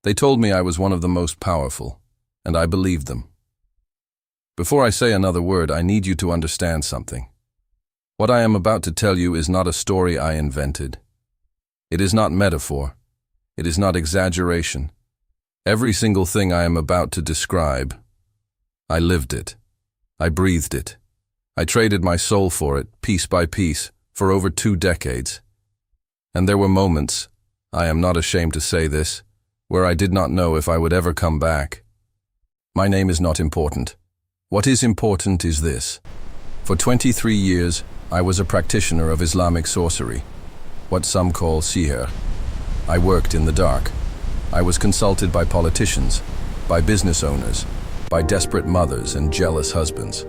They told me I was one of the most powerful, and I believed them. Before I say another word, I need you to understand something. What I am about to tell you is not a story I invented. It is not metaphor. It is not exaggeration. Every single thing I am about to describe, I lived it. I breathed it. I traded my soul for it, piece by piece, for over 2 decades. And there were moments, I am not ashamed to say this, where I did not know if I would ever come back. My name is not important. What is important is this. For 23 years, I was a practitioner of Islamic sorcery, what some call sihr. I worked in the dark. I was consulted by politicians, by business owners, by desperate mothers and jealous husbands.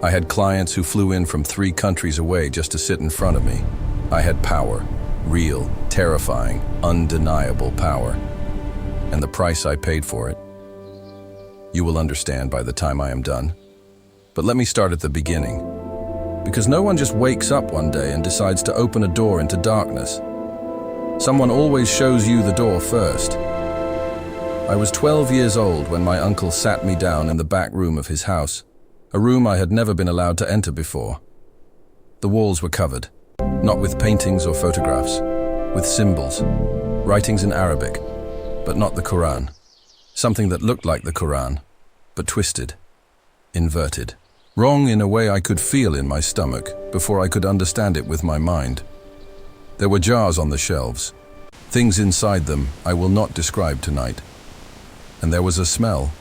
I had clients who flew in from 3 countries away just to sit in front of me. I had power, real, terrifying, undeniable power. And the price I paid for it, you will understand by the time I am done. But let me start at the beginning. Because no one just wakes up one day and decides to open a door into darkness. Someone always shows you the door first. I was 12 years old when my uncle sat me down in the back room of his house, a room I had never been allowed to enter before. The walls were covered, not with paintings or photographs, with symbols, writings in Arabic, but not the Quran. Something that looked like the Quran, but twisted, inverted. Wrong in a way I could feel in my stomach before I could understand it with my mind. There were jars on the shelves, things inside them I will not describe tonight. And there was a smell,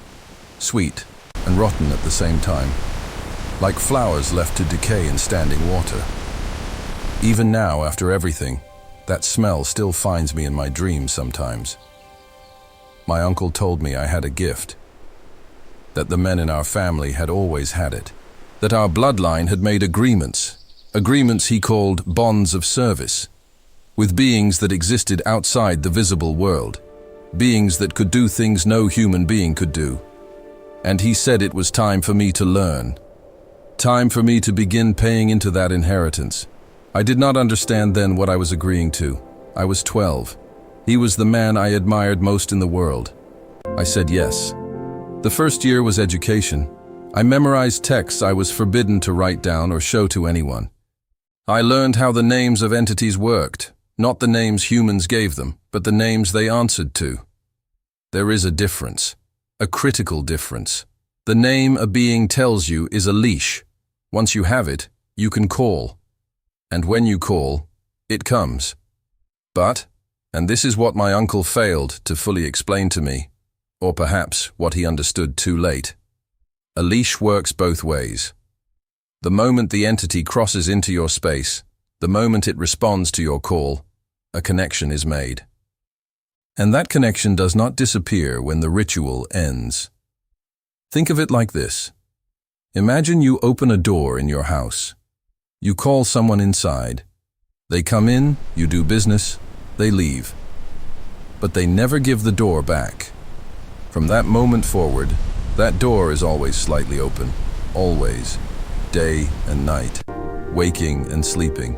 sweet and rotten at the same time, like flowers left to decay in standing water. Even now, after everything, that smell still finds me in my dreams sometimes. My uncle told me I had a gift, that the men in our family had always had it, that our bloodline had made agreements he called bonds of service, with beings that existed outside the visible world, beings that could do things no human being could do. And he said it was time for me to learn, time for me to begin paying into that inheritance. I did not understand then what I was agreeing to. I was 12. He was the man I admired most in the world. I said yes. The first year was education. I memorized texts I was forbidden to write down or show to anyone. I learned how the names of entities worked, not the names humans gave them, but the names they answered to. There is a difference, a critical difference. The name a being tells you is a leash. Once you have it, you can call. And when you call, it comes. But, and this is what my uncle failed to fully explain to me, or perhaps what he understood too late. A leash works both ways. The moment the entity crosses into your space, the moment it responds to your call, a connection is made. And that connection does not disappear when the ritual ends. Think of it like this. Imagine you open a door in your house. You call someone inside. They come in, you do business, they leave. But they never give the door back. From that moment forward, that door is always slightly open, always, day and night, waking and sleeping.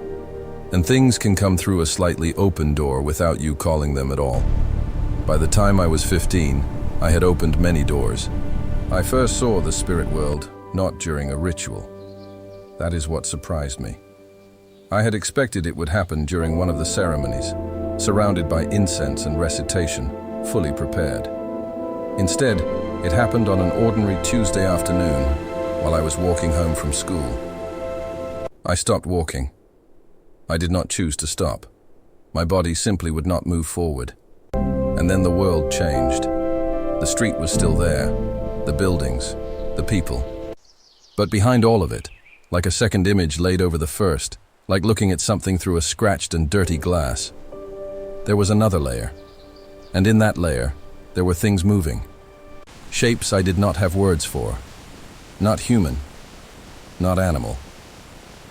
And things can come through a slightly open door without you calling them at all. By the time I was 15, I had opened many doors. I first saw the spirit world, not during a ritual. That is what surprised me. I had expected it would happen during one of the ceremonies, surrounded by incense and recitation, fully prepared. Instead, it happened on an ordinary Tuesday afternoon while I was walking home from school. I stopped walking. I did not choose to stop. My body simply would not move forward. And then the world changed. The street was still there, the buildings, the people. But behind all of it, like a second image laid over the first, like looking at something through a scratched and dirty glass, there was another layer. And in that layer, there were things moving. Shapes I did not have words for. Not human, not animal.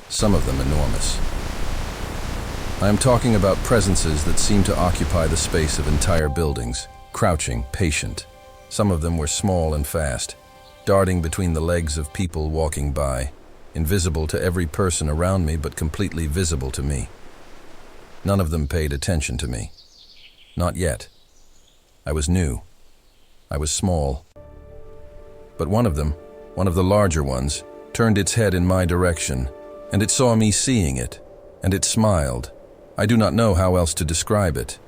Some of them enormous. I am talking about presences that seemed to occupy the space of entire buildings, crouching, patient. Some of them were small and fast, darting between the legs of people walking by, invisible to every person around me but completely visible to me. None of them paid attention to me. Not yet. I was new. I was small. But one of them, one of the larger ones, turned its head in my direction, and it saw me seeing it, and it smiled. I do not know how else to describe it.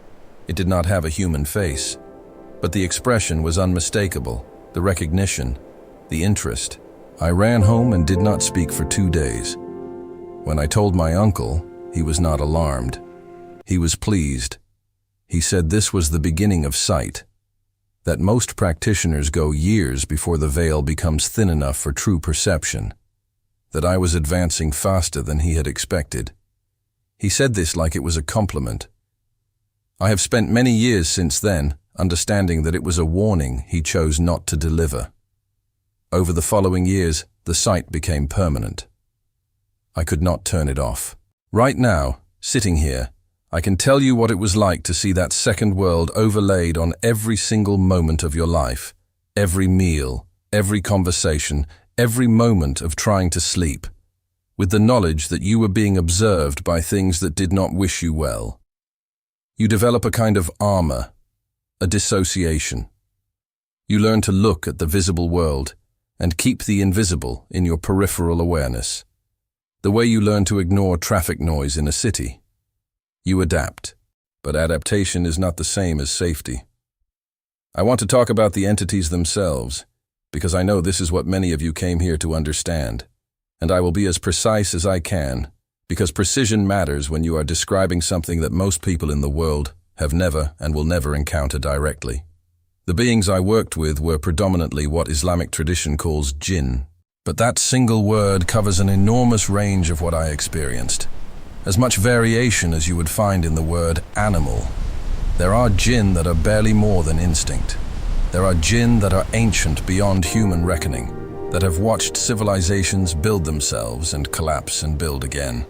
It did not have a human face, but the expression was unmistakable, the recognition, the interest. I ran home and did not speak for 2 days. When I told my uncle, he was not alarmed. He was pleased. He said this was the beginning of sight, that most practitioners go years before the veil becomes thin enough for true perception, that I was advancing faster than he had expected. He said this like it was a compliment. I have spent many years since then understanding that it was a warning he chose not to deliver. Over the following years, the sight became permanent. I could not turn it off. Right now, sitting here, I can tell you what it was like to see that second world overlaid on every single moment of your life, every meal, every conversation, every moment of trying to sleep, with the knowledge that you were being observed by things that did not wish you well. You develop a kind of armor, a dissociation. You learn to look at the visible world and keep the invisible in your peripheral awareness, the way you learn to ignore traffic noise in a city. You adapt, but adaptation is not the same as safety. I want to talk about the entities themselves, because I know this is what many of you came here to understand, and I will be as precise as I can, because precision matters when you are describing something that most people in the world have never and will never encounter directly. The beings I worked with were predominantly what Islamic tradition calls jinn, but that single word covers an enormous range of what I experienced. As much variation as you would find in the word animal. There are jinn that are barely more than instinct. There are jinn that are ancient beyond human reckoning, that have watched civilizations build themselves and collapse and build again.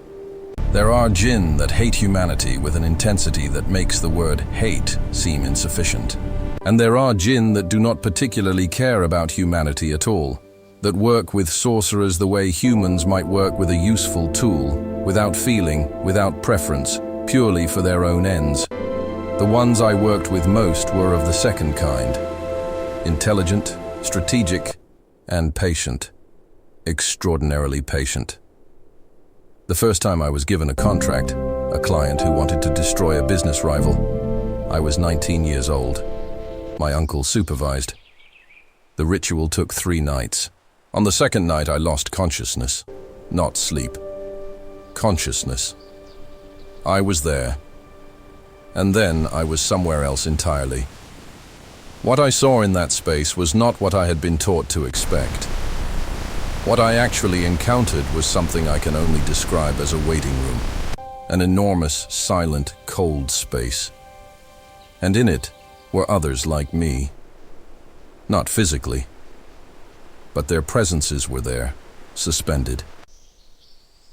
There are jinn that hate humanity with an intensity that makes the word hate seem insufficient. And there are jinn that do not particularly care about humanity at all, that work with sorcerers the way humans might work with a useful tool, without feeling, without preference, purely for their own ends. The ones I worked with most were of the second kind. Intelligent, strategic, and patient. Extraordinarily patient. The first time I was given a contract, a client who wanted to destroy a business rival, I was 19 years old. My uncle supervised. The ritual took 3 nights. On the second night I lost consciousness, not sleep. Consciousness. I was there, and then I was somewhere else entirely. What I saw in that space was not what I had been taught to expect. What I actually encountered was something I can only describe as a waiting room, an enormous, silent, cold space. And in it were others like me. Not physically, but their presences were there, suspended.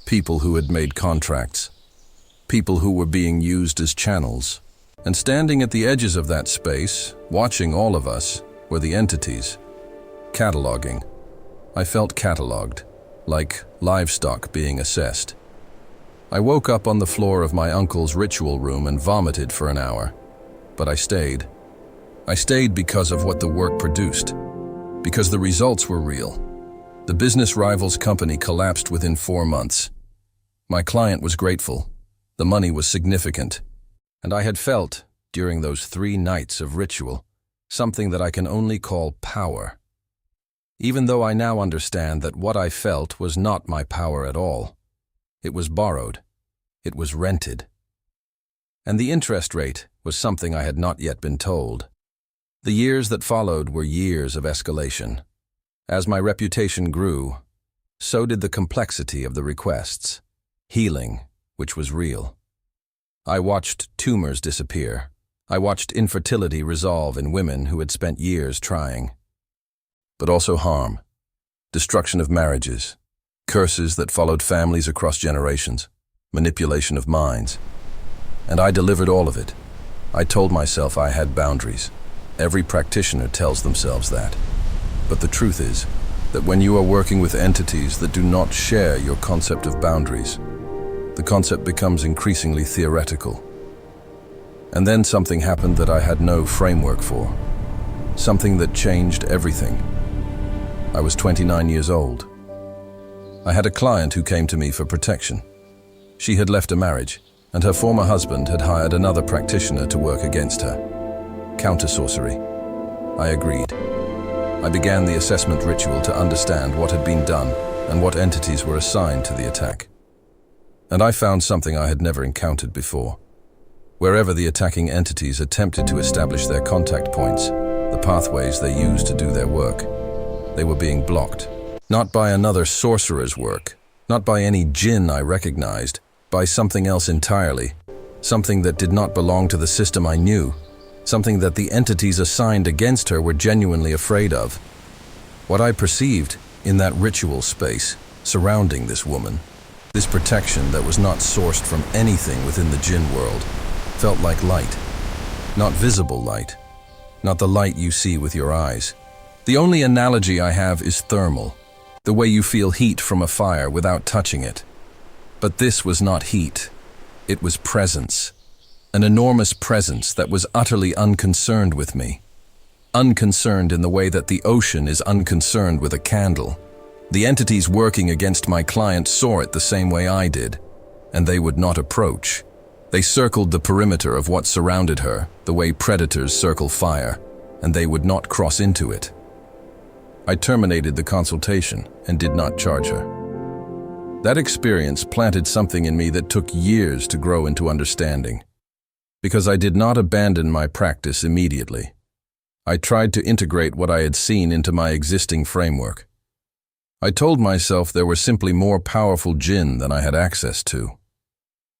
People who had made contracts, people who were being used as channels. And standing at the edges of that space, watching all of us, were the entities, cataloging. I felt cataloged, like livestock being assessed. I woke up on the floor of my uncle's ritual room and vomited for an hour, but I stayed. I stayed because of what the work produced, because the results were real. The business rival's company collapsed within 4 months. My client was grateful. The money was significant. And I had felt, during those 3 nights of ritual, something that I can only call power. Even though I now understand that what I felt was not my power at all. It was borrowed. It was rented. And the interest rate was something I had not yet been told. The years that followed were years of escalation. As my reputation grew, so did the complexity of the requests. Healing, which was real. I watched tumors disappear. I watched infertility resolve in women who had spent years trying. But also harm, destruction of marriages, curses that followed families across generations, manipulation of minds. And I delivered all of it. I told myself I had boundaries. Every practitioner tells themselves that. But the truth is that when you are working with entities that do not share your concept of boundaries, the concept becomes increasingly theoretical. And then something happened that I had no framework for. Something that changed everything. I was 29 years old. I had a client who came to me for protection. She had left a marriage, and her former husband had hired another practitioner to work against her. Counter-sorcery. I agreed. I began the assessment ritual to understand what had been done and what entities were assigned to the attack. And I found something I had never encountered before. Wherever the attacking entities attempted to establish their contact points, the pathways they used to do their work, they were being blocked. Not by another sorcerer's work, not by any jinn I recognized, by something else entirely, something that did not belong to the system I knew, something that the entities assigned against her were genuinely afraid of. What I perceived in that ritual space surrounding this woman, this protection that was not sourced from anything within the jinn world, felt like light. Not visible light, not the light you see with your eyes. The only analogy I have is thermal, the way you feel heat from a fire without touching it. But this was not heat, it was presence. An enormous presence that was utterly unconcerned with me. Unconcerned in the way that the ocean is unconcerned with a candle. The entities working against my client saw it the same way I did, and they would not approach. They circled the perimeter of what surrounded her, the way predators circle fire, and they would not cross into it. I terminated the consultation and did not charge her. That experience planted something in me that took years to grow into understanding. Because I did not abandon my practice immediately. I tried to integrate what I had seen into my existing framework. I told myself there were simply more powerful jinn than I had access to.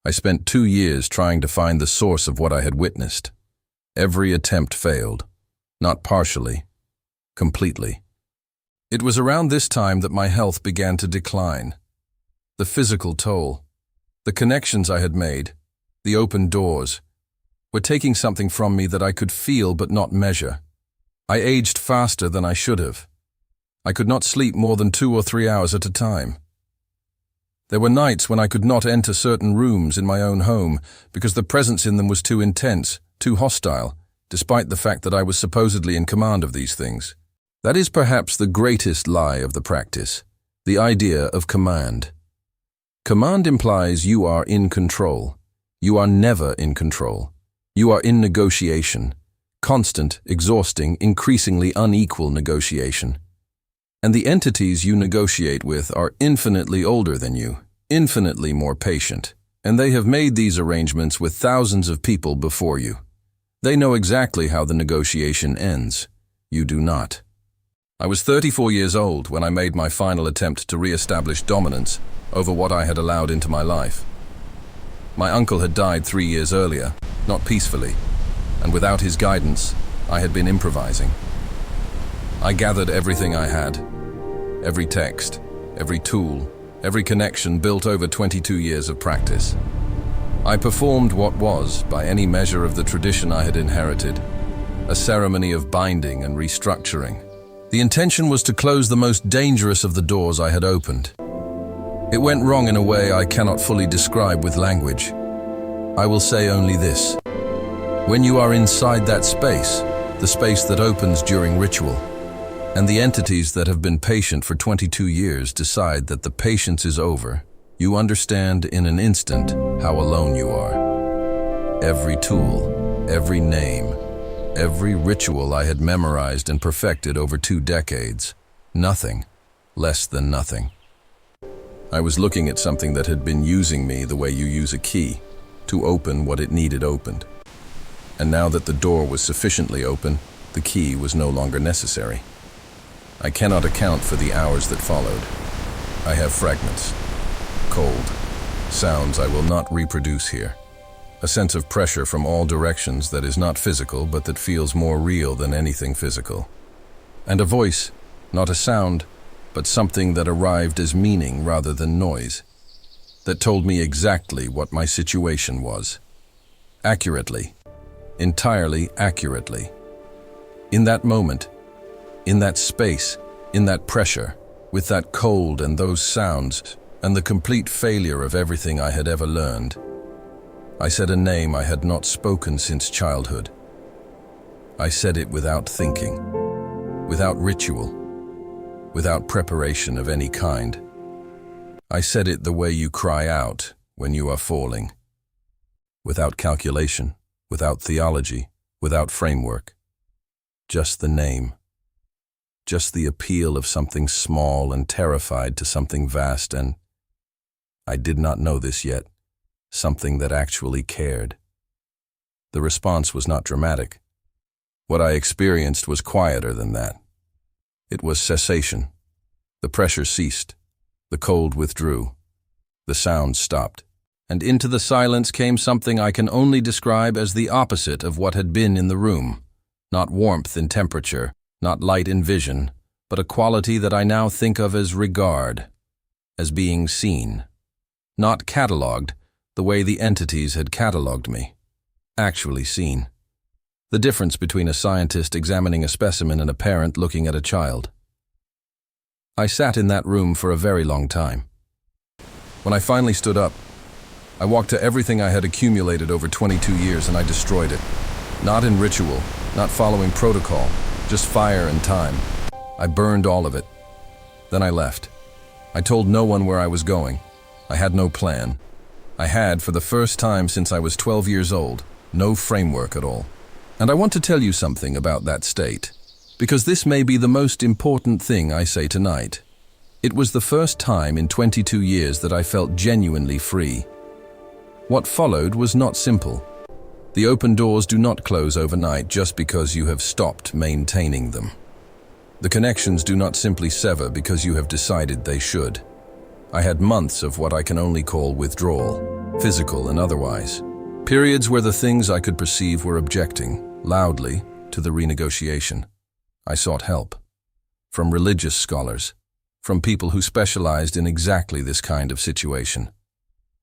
I spent 2 years trying to find the source of what I had witnessed. Every attempt failed. Not partially, completely. It was around this time that my health began to decline. The physical toll, the connections I had made, the open doors, were taking something from me that I could feel but not measure. I aged faster than I should have. I could not sleep more than 2 or 3 hours at a time. There were nights when I could not enter certain rooms in my own home because the presence in them was too intense, too hostile, despite the fact that I was supposedly in command of these things. That is perhaps the greatest lie of the practice, the idea of command. Command implies you are in control. You are never in control. You are in negotiation, constant, exhausting, increasingly unequal negotiation. And the entities you negotiate with are infinitely older than you, infinitely more patient, and they have made these arrangements with thousands of people before you. They know exactly how the negotiation ends. You do not. I was 34 years old when I made my final attempt to re-establish dominance over what I had allowed into my life. My uncle had died 3 years earlier, not peacefully, and without his guidance, I had been improvising. I gathered everything I had, every text, every tool, every connection built over 22 years of practice. I performed what was, by any measure of the tradition I had inherited, a ceremony of binding and restructuring. The intention was to close the most dangerous of the doors I had opened. It went wrong in a way I cannot fully describe with language. I will say only this. When you are inside that space, the space that opens during ritual, and the entities that have been patient for 22 years decide that the patience is over, you understand in an instant how alone you are. Every tool, every name, every ritual I had memorized and perfected over 2 decades, nothing, less than nothing. I was looking at something that had been using me the way you use a key, to open what it needed opened. And now that the door was sufficiently open, the key was no longer necessary. I cannot account for the hours that followed. I have fragments, cold, sounds I will not reproduce here. A sense of pressure from all directions that is not physical but that feels more real than anything physical. And a voice, not a sound, but something that arrived as meaning rather than noise, that told me exactly what my situation was. Accurately, entirely accurately. In that moment, in that space, in that pressure, with that cold and those sounds, and the complete failure of everything I had ever learned, I said a name I had not spoken since childhood. I said it without thinking, without ritual, without preparation of any kind. I said it the way you cry out when you are falling, without calculation, without theology, without framework. Just the name, just the appeal of something small and terrified to something vast and, I did not know this yet, something that actually cared. The response was not dramatic. What I experienced was quieter than that. It was cessation. The pressure ceased. The cold withdrew. The sound stopped. And into the silence came something I can only describe as the opposite of what had been in the room. Not warmth in temperature, not light in vision, but a quality that I now think of as regard, as being seen. Not catalogued, the way the entities had catalogued me. Actually seen. The difference between a scientist examining a specimen and a parent looking at a child. I sat in that room for a very long time. When I finally stood up, I walked to everything I had accumulated over 22 years and I destroyed it. Not in ritual, not following protocol, just fire and time. I burned all of it. Then I left. I told no one where I was going. I had no plan. I had, for the first time since I was 12 years old, no framework at all. And I want to tell you something about that state, because this may be the most important thing I say tonight. It was the first time in 22 years that I felt genuinely free. What followed was not simple. The open doors do not close overnight just because you have stopped maintaining them. The connections do not simply sever because you have decided they should. I had months of what I can only call withdrawal, physical and otherwise. Periods where the things I could perceive were objecting, loudly, to the renegotiation. I sought help. From religious scholars. From people who specialized in exactly this kind of situation.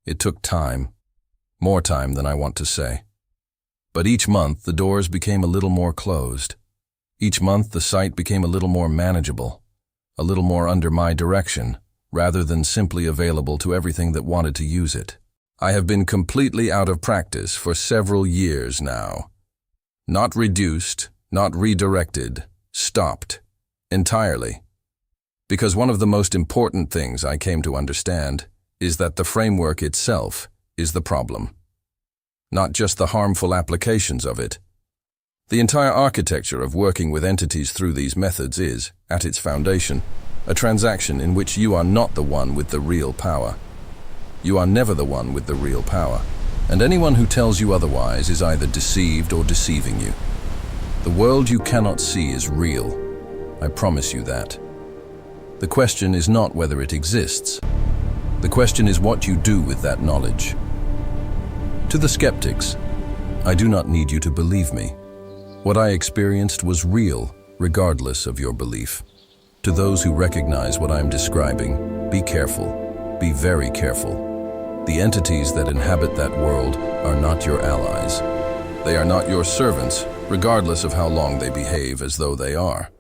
It took time. More time than I want to say. But each month the doors became a little more closed. Each month the site became a little more manageable. A little more under my direction, rather than simply available to everything that wanted to use it. I have been completely out of practice for several years now. Not reduced, not redirected, stopped. Entirely. Because one of the most important things I came to understand is that the framework itself is the problem. Not just the harmful applications of it. The entire architecture of working with entities through these methods is, at its foundation, a transaction in which you are not the one with the real power. You are never the one with the real power, and anyone who tells you otherwise is either deceived or deceiving you. The world you cannot see is real. I promise you that. The question is not whether it exists. The question is what you do with that knowledge. To the skeptics, I do not need you to believe me. What I experienced was real, regardless of your belief. To those who recognize what I am describing, be careful, be very careful. The entities that inhabit that world are not your allies. They are not your servants, regardless of how long they behave as though they are.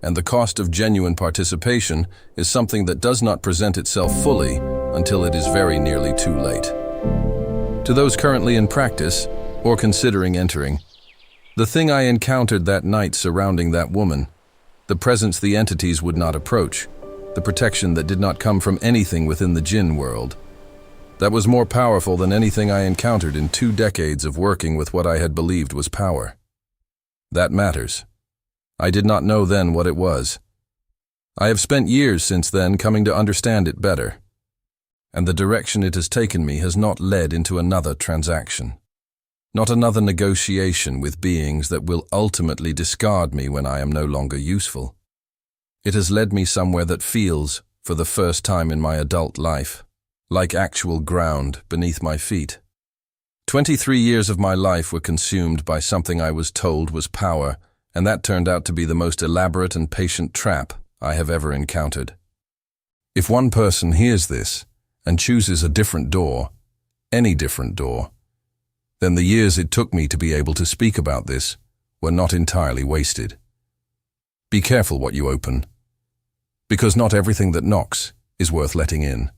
And the cost of genuine participation is something that does not present itself fully until it is very nearly too late. To those currently in practice, or considering entering, the thing I encountered that night surrounding that woman, the presence the entities would not approach, the protection that did not come from anything within the jinn world, that was more powerful than anything I encountered in 2 decades of working with what I had believed was power. That matters. I did not know then what it was. I have spent years since then coming to understand it better, and the direction it has taken me has not led into another transaction. Not another negotiation with beings that will ultimately discard me when I am no longer useful. It has led me somewhere that feels, for the first time in my adult life, like actual ground beneath my feet. 23 years of my life were consumed by something I was told was power, and that turned out to be the most elaborate and patient trap I have ever encountered. If one person hears this and chooses a different door, any different door, then the years it took me to be able to speak about this were not entirely wasted. Be careful what you open, because not everything that knocks is worth letting in.